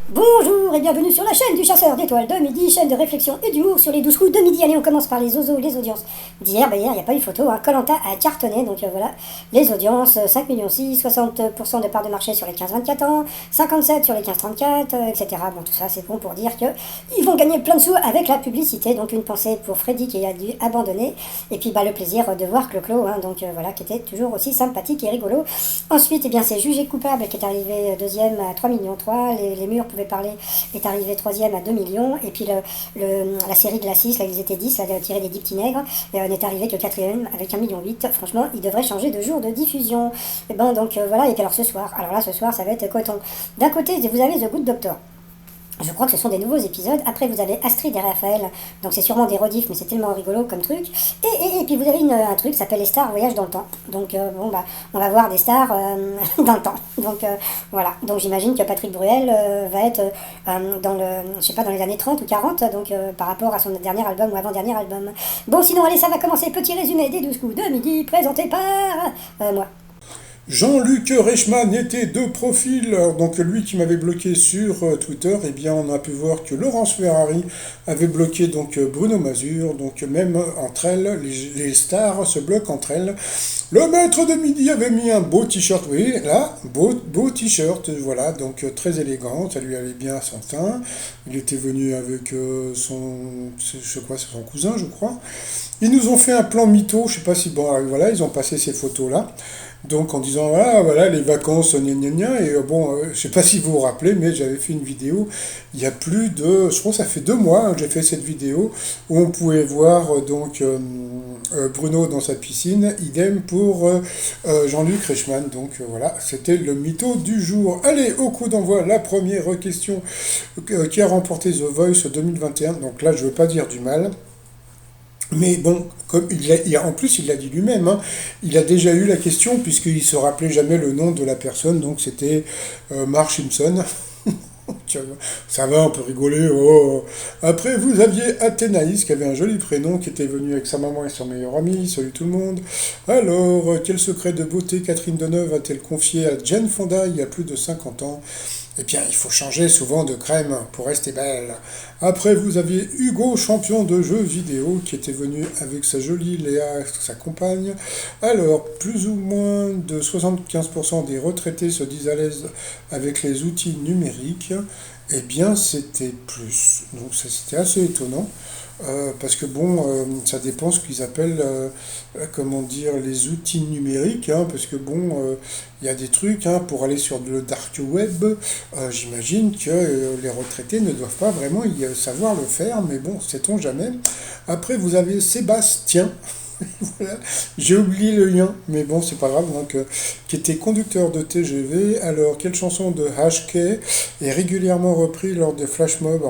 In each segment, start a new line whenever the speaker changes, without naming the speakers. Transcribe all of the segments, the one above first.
Bonjour et bienvenue sur la chaîne du chasseur d'étoiles de midi, chaîne de réflexion et d'humour sur les 12 coups de midi. Allez, on commence par les ozos, les audiences. D'hier, hier, il n'y a pas eu photo, hein. Koh Lanta a cartonné, donc voilà. Les audiences, 5 millions 6, 60% de part de marché sur les 15-24 ans, 57 sur les 15-34, etc. Bon, tout ça, c'est bon pour dire que ils vont gagner plein de sous avec la publicité. Donc une pensée pour Freddy qui a dû abandonner. Et puis le plaisir de voir Clo-Clo, hein, donc voilà, qui était toujours aussi sympathique et rigolo. Ensuite, c'est Jugé coupable qui est arrivé deuxième à 3 millions 3. Les murs pouvaient parler est arrivé troisième à 2 millions. Et puis la série Glacis, là ils étaient 10, là tiré des 10 petits nègres, et n'est arrivé que quatrième avec 1,8 million. Franchement, il devrait changer de jour de diffusion. Et bon, donc voilà. Et puis alors ce soir, ça va être coton. D'un côté, vous avez The Good Doctor. Je crois que ce sont des nouveaux épisodes. Après, vous avez Astrid et Raphaël. Donc, c'est sûrement des rediffs, mais c'est tellement rigolo comme truc. Et puis, vous avez un truc qui s'appelle Les Stars Voyage dans le temps. Donc, on va voir des stars dans le temps. Donc, voilà. Donc, j'imagine que Patrick Bruel va être je sais pas, dans les années 30 ou 40. Donc, par rapport à son dernier album ou avant-dernier album. Bon, sinon, allez, ça va commencer. Petit résumé des 12 coups de midi, présenté par moi.
Jean-Luc Reichmann était de profil, donc lui qui m'avait bloqué sur Twitter, eh bien on a pu voir que Laurence Ferrari avait bloqué donc Bruno Mazur, donc même entre elles, les stars se bloquent entre elles. Le maître de midi avait mis un beau t-shirt, oui, là, beau t-shirt, voilà, donc très élégant, ça lui allait bien à son teint. Il était venu avec c'est son cousin, je crois. Ils nous ont fait un plan mytho, je sais pas si, bon, voilà, ils ont passé ces photos-là. Donc en disant voilà les vacances gna gna gna et je sais pas si vous vous rappelez mais j'avais fait une vidéo il y a plus de je crois que ça fait 2 mois, hein, j'ai fait cette vidéo où on pouvait voir Bruno dans sa piscine, idem pour Jean-Luc Reichmann. Donc voilà, c'était le mytho du jour. Allez, au coup d'envoi, la première question qui a remporté The Voice 2021. Donc là je veux pas dire du mal. Mais bon, comme en plus il l'a dit lui-même, hein, il a déjà eu la question puisqu'il se rappelait jamais le nom de la personne, donc c'était Mark Simpson. Ça va, on peut rigoler. Oh. Après, vous aviez Athénaïs qui avait un joli prénom, qui était venu avec sa maman et son meilleur ami. Salut tout le monde. Alors, quel secret de beauté Catherine Deneuve a-t-elle confié à Jane Fonda il y a plus de 50 ans? Eh bien, il faut changer souvent de crème pour rester belle. Après, vous aviez Hugo, champion de jeux vidéo, qui était venu avec sa jolie Léa, sa compagne. Alors, plus ou moins de 75% des retraités se disent à l'aise avec les outils numériques. Eh bien, c'était plus. Donc, ça, c'était assez étonnant. Parce que ça dépend ce qu'ils appellent, comment dire, les outils numériques, hein, parce que il y a des trucs, hein, pour aller sur le dark web, j'imagine que les retraités ne doivent pas vraiment savoir le faire, mais bon, sait-on jamais. Après, vous avez Sébastien, voilà. J'ai oublié le lien, mais bon, c'est pas grave, donc, qui était conducteur de TGV. Alors, quelle chanson de HK est régulièrement reprise lors de Flash Mob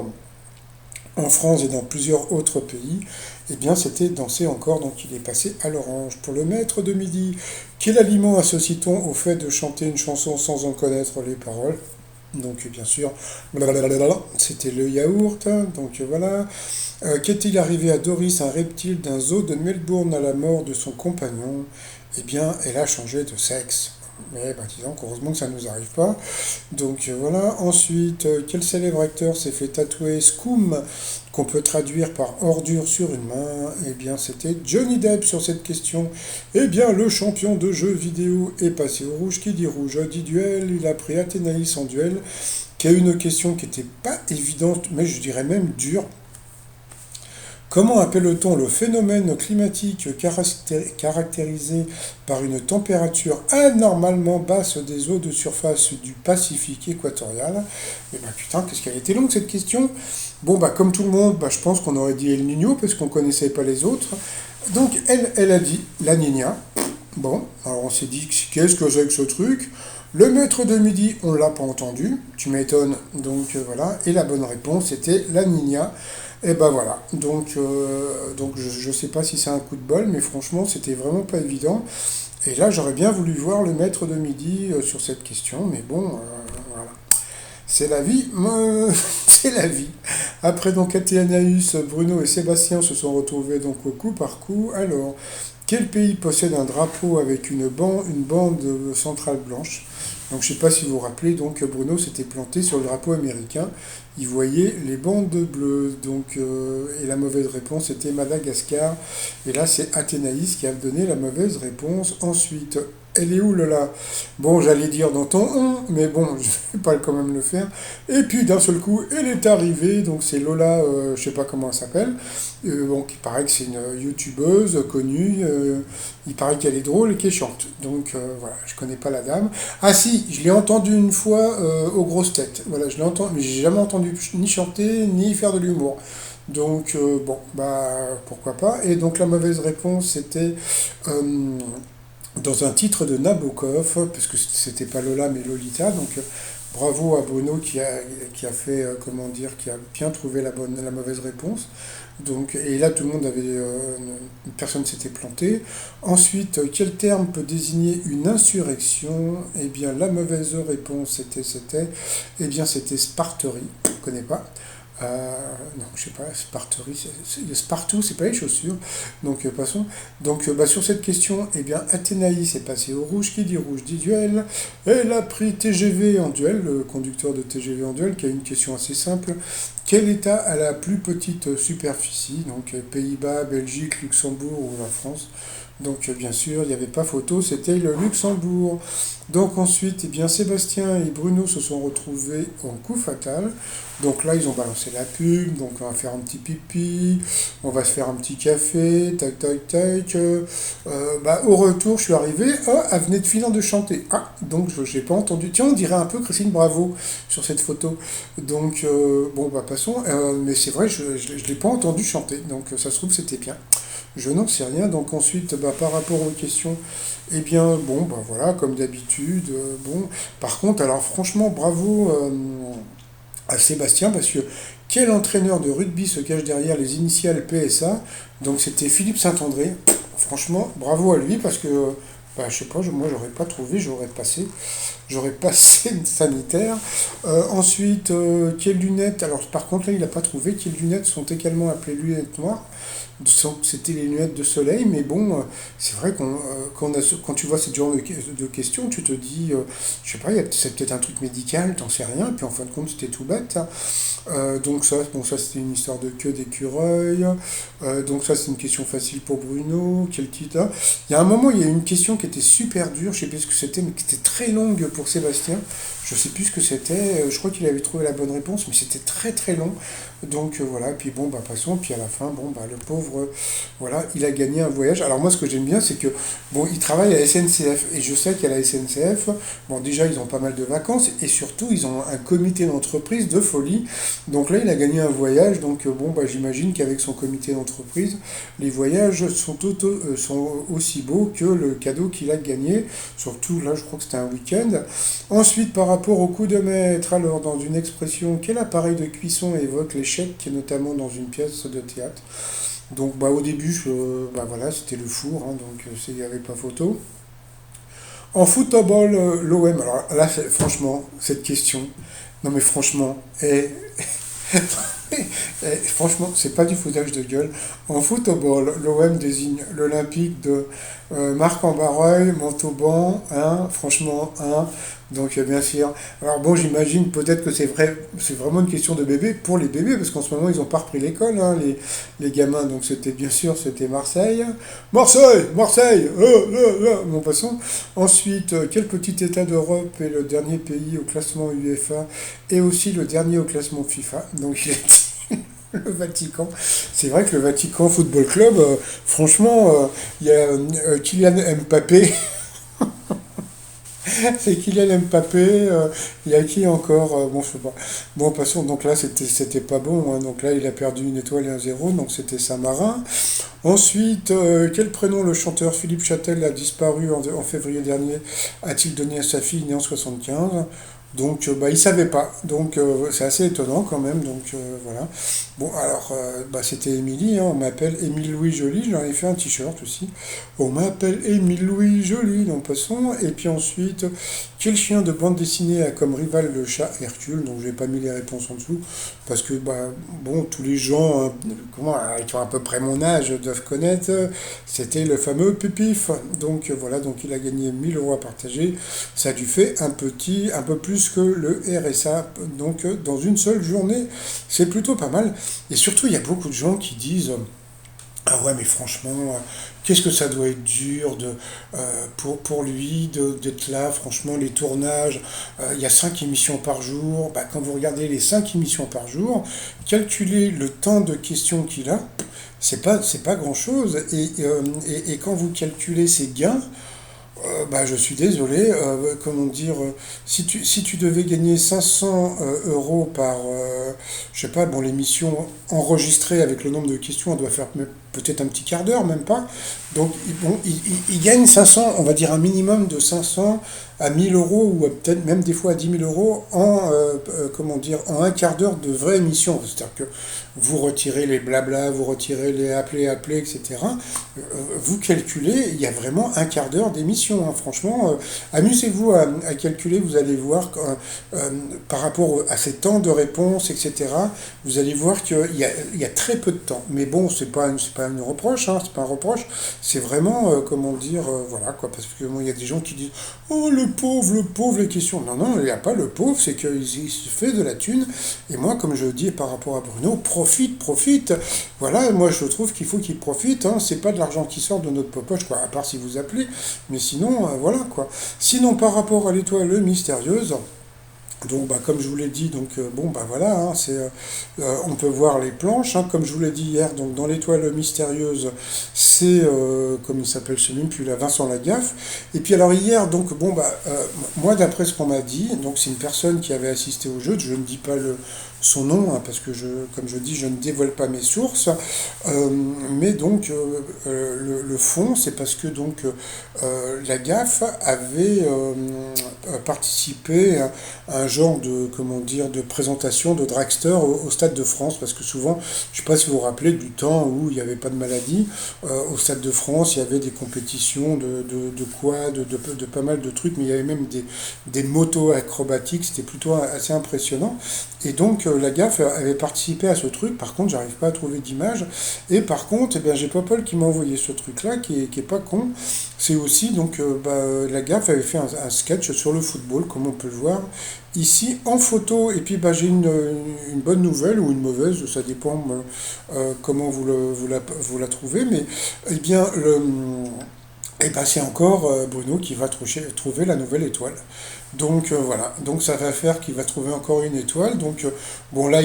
en France et dans plusieurs autres pays? Eh bien, c'était Danser encore, donc il est passé à l'orange. Pour le maître de midi, quel aliment associe-t-on au fait de chanter une chanson sans en connaître les paroles? Donc, bien sûr, blablabla, c'était le yaourt, hein, donc voilà. Qu'est-il arrivé à Doris, un reptile d'un zoo de Melbourne à la mort de son compagnon? Eh bien, elle a changé de sexe. Mais disons qu'heureusement que ça ne nous arrive pas. Donc voilà. Ensuite, quel célèbre acteur s'est fait tatouer Scum, qu'on peut traduire par ordure sur une main? Eh bien, c'était Johnny Depp sur cette question. Eh bien, le champion de jeux vidéo est passé au rouge. Qui dit rouge dit duel. Il a pris Athénaïs en duel, qui a eu une question qui n'était pas évidente, mais je dirais même dure. Comment appelle-t-on le phénomène climatique caractérisé par une température anormalement basse des eaux de surface du Pacifique équatorial? Eh ben putain, qu'est-ce qu'elle était longue cette question. Bon, comme tout le monde, je pense qu'on aurait dit El Niño parce qu'on ne connaissait pas les autres. Donc elle a dit la Niña. Bon, alors on s'est dit, qu'est-ce que c'est que ce truc? Le maître de midi, on ne l'a pas entendu, tu m'étonnes, donc voilà. Et la bonne réponse était la Niña. Et ben voilà, donc je sais pas si c'est un coup de bol, mais franchement c'était vraiment pas évident. Et là j'aurais bien voulu voir le maître de midi sur cette question, mais bon, voilà. C'est la vie, c'est la vie. Après donc Athénaïs, Bruno et Sébastien se sont retrouvés donc au coup par coup. Alors, quel pays possède un drapeau avec une bande centrale blanche? Donc je ne sais pas si vous vous rappelez, donc Bruno s'était planté sur le drapeau américain. Il voyait les bandes bleues. Donc, et la mauvaise réponse était Madagascar. Et là, c'est Athénaïs qui a donné la mauvaise réponse. Ensuite, elle est où Lola? Bon, j'allais dire dans ton mais bon, je vais pas quand même le faire. Et puis d'un seul coup, elle est arrivée. Donc c'est Lola, je sais pas comment elle s'appelle. Donc il paraît que c'est une youtubeuse connue. Il paraît qu'elle est drôle et qu'elle chante. Donc voilà, je connais pas la dame. Ah si, je l'ai entendu une fois aux grosses têtes. Voilà, je l'ai entendu, mais j'ai jamais entendu ni chanter ni faire de l'humour. Donc bon, bah pourquoi pas. Et donc la mauvaise réponse c'était dans un titre de Nabokov, parce que c'était pas Lola mais Lolita. Donc bravo à Bruno qui a fait, comment dire, qui a bien trouvé la mauvaise réponse. Donc, et là, tout le monde avait, personne s'était planté. Ensuite, quel terme peut désigner une insurrection? Eh bien, la mauvaise réponse eh bien, c'était Sparterie. Je ne connais pas. Non, je sais pas, Sparterie, le Spartou, c'est pas les chaussures. Donc, passons. Donc, bah, sur cette question, eh bien, Athénaïs est passé au rouge. Qui dit rouge dit duel. Elle a pris TGV en duel, le conducteur de TGV en duel, qui a une question assez simple. Quel État a la plus petite superficie? Donc, Pays-Bas, Belgique, Luxembourg ou la France? Donc, bien sûr, il n'y avait pas photo, c'était le Luxembourg. Donc, ensuite, eh bien, Sébastien et Bruno se sont retrouvés en coup fatal. Donc là, ils ont balancé la pub, donc on va faire un petit pipi, on va se faire un petit café, tac, tac, tac. Bah, au retour, je suis arrivé, oh, elle venait de finir de chanter. Ah, donc je n'ai pas entendu. Tiens, on dirait un peu Christine Bravo sur cette photo. Donc, bon, bah, passons. Mais c'est vrai, je ne l'ai pas entendu chanter, donc ça se trouve, c'était bien. Je n'en sais rien. Donc ensuite, bah, par rapport aux questions, eh bien, bon, bah voilà, comme d'habitude. Bon, par contre, alors franchement, bravo à Sébastien, parce que quel entraîneur de rugby se cache derrière les initiales PSA? Donc c'était Philippe Saint-André. Franchement, bravo à lui, parce que, bah, je sais pas, moi j'aurais pas trouvé, j'aurais passé une sanitaire. Ensuite, quelles lunettes? Alors par contre là, il n'a pas trouvé. Quelles lunettes sont également appelées lunettes noires? C'était les lunettes de soleil, mais bon, c'est vrai quand tu vois ce genre de questions, tu te dis, je sais pas, c'est peut-être un truc médical, t'en sais rien, puis en fin de compte, c'était tout bête, hein. Donc ça, bon, ça c'était une histoire de queue d'écureuil. Donc ça, c'est une question facile pour Bruno. Quel titre, hein? Il y a un moment, il y a une question qui était super dure, je sais plus ce que c'était, mais qui était très longue pour Sébastien. Je sais plus ce que c'était. Je crois qu'il avait trouvé la bonne réponse, mais c'était très très long. Donc voilà, puis bon, bah passons, puis à la fin, bon, bah le pauvre, voilà, il a gagné un voyage. Alors moi, ce que j'aime bien, c'est que, bon, il travaille à la SNCF, et je sais qu'à la SNCF, bon, déjà, ils ont pas mal de vacances, et surtout, ils ont un comité d'entreprise de folie. Donc là, il a gagné un voyage, donc bon, bah j'imagine qu'avec son comité d'entreprise, les voyages sont aussi beaux que le cadeau qu'il a gagné, surtout là, je crois que c'était un week-end. Ensuite, par rapport au coup de maître, alors dans une expression, quel appareil de cuisson évoque l'échec, notamment dans une pièce de théâtre? Donc bah, au début, bah, voilà, c'était le four, hein, donc il n'y avait pas photo. En football, l'OM, alors là, franchement, cette question, non mais franchement, franchement, c'est pas du foutage de gueule. En football, l'OM désigne l'Olympique de Marc-en-Barreuil, Montauban, hein, franchement, hein. Donc bien sûr. Alors bon, j'imagine peut-être que c'est vrai, c'est vraiment une question de bébé pour les bébés, parce qu'en ce moment ils n'ont pas repris l'école, hein, les gamins. Donc c'était bien sûr, c'était Marseille. Marseille, Marseille. Bon, passons. Ensuite, quel petit État d'Europe est le dernier pays au classement UEFA et aussi le dernier au classement FIFA? Donc il est le Vatican. C'est vrai que le Vatican Football Club, franchement, il y a Kylian Mbappé. C'est Kylian Mbappé, il y a qui encore? Bon, je sais pas. Bon, passons, donc là, c'était pas bon, hein. Donc là, il a perdu une étoile et un zéro, donc c'était Saint-Marin. Ensuite, quel prénom le chanteur Philippe Châtel a disparu en février dernier a-t-il donné à sa fille née en 75? Donc bah, il savait pas. Donc c'est assez étonnant quand même. Donc voilà. Bon alors bah, c'était Émilie, hein, on m'appelle Émile Louis Joly, j'en ai fait un t-shirt aussi. On m'appelle Émile Louis Joly, donc passons. Et puis ensuite, quel chien de bande dessinée a comme rival le chat Hercule? Donc j'ai pas mis les réponses en dessous. Parce que bah, bon, tous les gens qui ont à peu près mon âge doivent connaître, c'était le fameux Pupif. Donc voilà, donc il a gagné 1000 € à partager. Ça lui fait un peu plus que le RSA, donc dans une seule journée, c'est plutôt pas mal. Et surtout, il y a beaucoup de gens qui disent ah ouais, mais franchement, qu'est-ce que ça doit être dur pour lui d'être là. Franchement, les tournages, il y a 5 émissions par jour. Bah, quand vous regardez les 5 émissions par jour, calculez le temps de questions qu'il a, c'est pas grand-chose. Et quand vous calculez ses gains, bah, je suis désolé, comment dire, si tu devais gagner 500 euros par, je sais pas, bon, l'émission enregistrée avec le nombre de questions, elle doit faire peut-être un petit quart d'heure, même pas. Donc, bon, il gagne 500, on va dire un minimum de 500 à 1000 € ou peut-être même des fois à 10 000 € comment dire, en un quart d'heure de vraie émission. C'est-à-dire que vous retirez les blabla, vous retirez les appeler, etc. Vous calculez, il y a vraiment un quart d'heure d'émission, hein. Franchement, amusez-vous à calculer, vous allez voir par rapport à ces temps de réponse, etc. Vous allez voir qu'il y a très peu de temps. Mais bon, c'est pas une reproche, hein, c'est pas un reproche, c'est vraiment, comment dire, voilà quoi, parce que bon, il y a des gens qui disent oh le pauvre, les questions. Non, non, il n'y a pas le pauvre, c'est qu'il se fait de la thune. Et moi, comme je dis par rapport à Bruno, profite. Voilà, moi je trouve qu'il faut qu'il profite, hein. C'est pas de l'argent qui sort de notre poche, quoi, à part si vous appelez. Mais sinon, voilà quoi. Sinon, par rapport à l'étoile mystérieuse, donc, bah, comme je vous l'ai dit, donc bon, bah voilà, hein, on peut voir les planches, hein, comme je vous l'ai dit hier. Donc, dans l'étoile mystérieuse, c'est comme il s'appelle chez lui, puis la Vincent Lagaffe. Et puis alors hier, donc bon, bah moi d'après ce qu'on m'a dit, donc c'est une personne qui avait assisté au jeu. Je ne dis pas son nom, hein, parce que comme je dis, je ne dévoile pas mes sources. Mais donc le fond, c'est parce que donc Lagaffe avait participé à un genre de, comment dire, de présentation de dragster au Stade de France, parce que souvent, je ne sais pas si vous vous rappelez du temps où il n'y avait pas de maladie, au Stade de France, il y avait des compétitions de quad, de pas mal de trucs, mais il y avait même des motos acrobatiques, c'était plutôt assez impressionnant. Et donc Lagaffe avait participé à ce truc. Par contre, j'arrive pas à trouver d'image. Et par contre, eh bien, j'ai Popol qui m'a envoyé ce truc-là, qui est pas con. C'est aussi, donc, Lagaffe avait fait un sketch sur le football, comme on peut le voir ici en photo. Et puis, bah, j'ai une bonne nouvelle ou une mauvaise, ça dépend comment vous la trouvez. Mais, eh bien, et ben, c'est encore Bruno qui va trouver la nouvelle étoile. Donc voilà, donc ça va faire qu'il va trouver encore une étoile. Donc bon là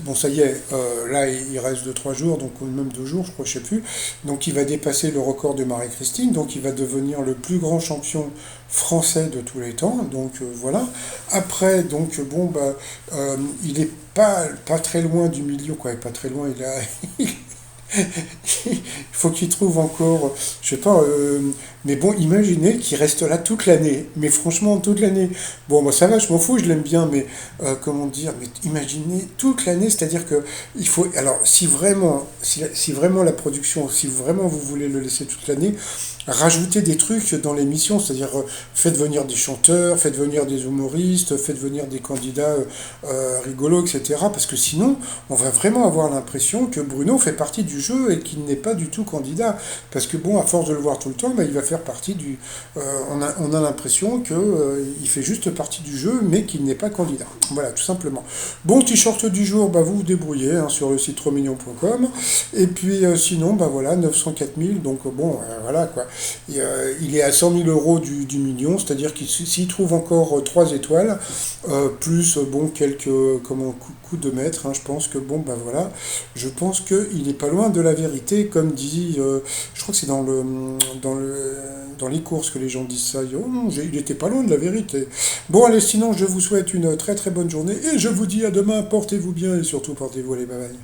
bon ça y est, là il reste 2 3 jours, donc ou même 2 jours, je crois, je sais plus. Donc il va dépasser le record de Marie-Christine, donc il va devenir le plus grand champion français de tous les temps. Donc voilà. Après donc bon bah il est pas très loin du million, quoi, pas très loin, il a il faut qu'il trouve encore, je sais pas, mais bon, imaginez qu'il reste là toute l'année, mais franchement, toute l'année. Bon, moi ça va, je m'en fous, je l'aime bien, mais comment dire, mais imaginez toute l'année, c'est-à-dire que il faut, alors si vraiment la production, si vraiment vous voulez le laisser toute l'année, rajoutez des trucs dans l'émission, c'est-à-dire faites venir des chanteurs, faites venir des humoristes, faites venir des candidats rigolos, etc. Parce que sinon, on va vraiment avoir l'impression que Bruno fait partie du jeu et qu'il n'est pas du tout candidat. Parce que bon, à force de le voir tout le temps, bah, il va faire partie du... on a l'impression qu'il fait juste partie du jeu, mais qu'il n'est pas candidat. Voilà, tout simplement. Bon, t-shirt du jour, bah, vous vous débrouillez, hein, sur le site trosmignon.com. Et puis sinon, bah voilà, 904 000, donc bon, voilà quoi. Et, il est à 100 000 € du million, c'est-à-dire qu'il s'il trouve encore 3 étoiles, plus bon quelques coups de maître, hein, je pense que bon bah voilà, je pense qu'il n'est pas loin de la vérité, comme dit, je crois que c'est dans les courses que les gens disent ça. Oh, non, il était pas loin de la vérité. Bon allez, sinon je vous souhaite une très très bonne journée et je vous dis à demain, portez-vous bien et surtout portez-vous, allez, bye bye.